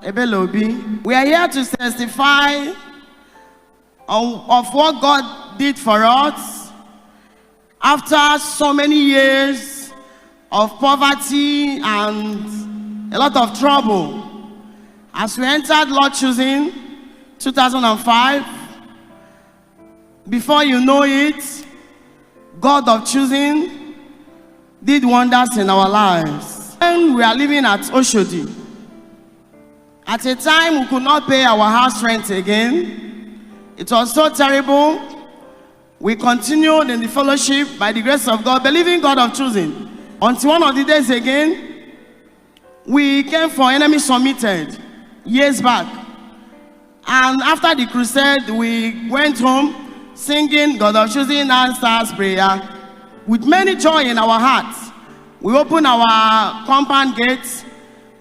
Ebelobi. We are here to testify of what God did for us after so many years of poverty and a lot of trouble. As we entered Lord Choosing 2005, before you know it, God of Choosing did wonders in our lives. And we are living at Oshodi. At a time we could not pay our house rent again. It was so terrible. We continued in the fellowship by the grace of God, believing God of Choosing. Until one of the days again, we came for Enemy Submitted years back. And after the crusade, we went home singing God of Choosing answers prayer with many joy in our hearts. We opened our compound gates.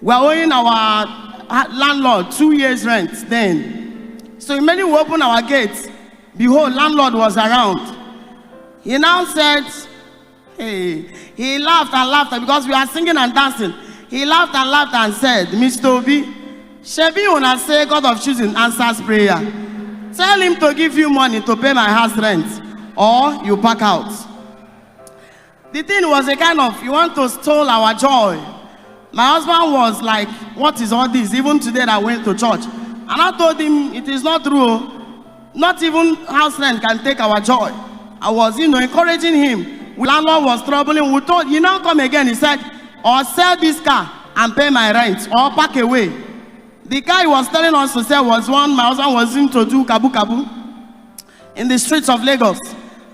We are owing our landlord 2 years rent then. So immediately we opened our gates. Behold, landlord was around. He now said, hey, he laughed and laughed because we are singing and dancing. He laughed and said, Mr. Obi, Shebi una say God of Choosing answers prayer. Tell him to give you money to pay my house rent or you pack out. The thing was a kind of, you want to steal our joy. My husband was like, what is all this? Even today I went to church. And I told him, it is not true. Not even house rent can take our joy. I was, encouraging him. Landlord was troubling. We told, you now come again. He said, or sell this car and pay my rent or pack away. The car he was telling us to sell was one my husband was in to do kabu kabu in the streets of Lagos.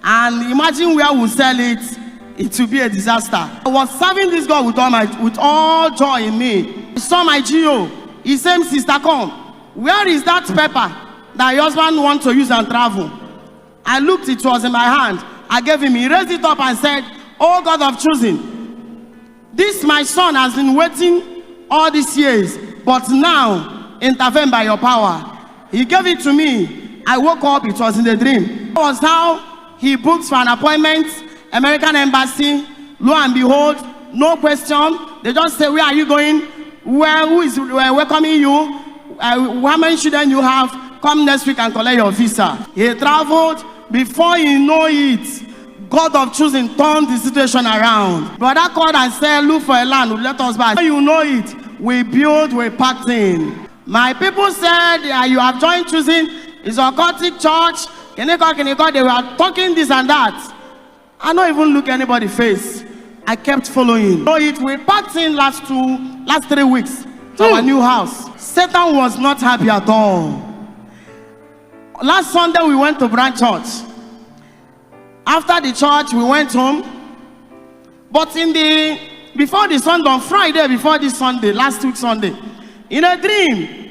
And imagine where we sell it, it will be a disaster. I was serving this God with all joy in me. He saw my GO. He said, sister, come. Where is that paper that your husband wants to use and travel? I looked, it was in my hand. I gave him, he raised it up and said, oh God of Choosing, this my son has been waiting all these years, but now intervene by your power. He gave it to me. I woke up, it was in the dream. That was how he booked for an appointment, American Embassy. Lo and behold, no question. They just say, where are you going? Who is welcoming you? How many children you have? Come next week and collect your visa. He traveled. Before you know it, God of Choosing turned the situation around. Brother called and said, look for a land, let us buy. Before you know it, we built, we packed in. My people said, you have joined Choosing, it's a occultic church. They were talking this and that. I don't even look anybody face. I kept following. So we packed in last 3 weeks to our new house. Satan was not happy at all. Last Sunday we went to branch church. After the church we went home. But before the Sunday, on Friday before this Sunday, last week Sunday, in a dream,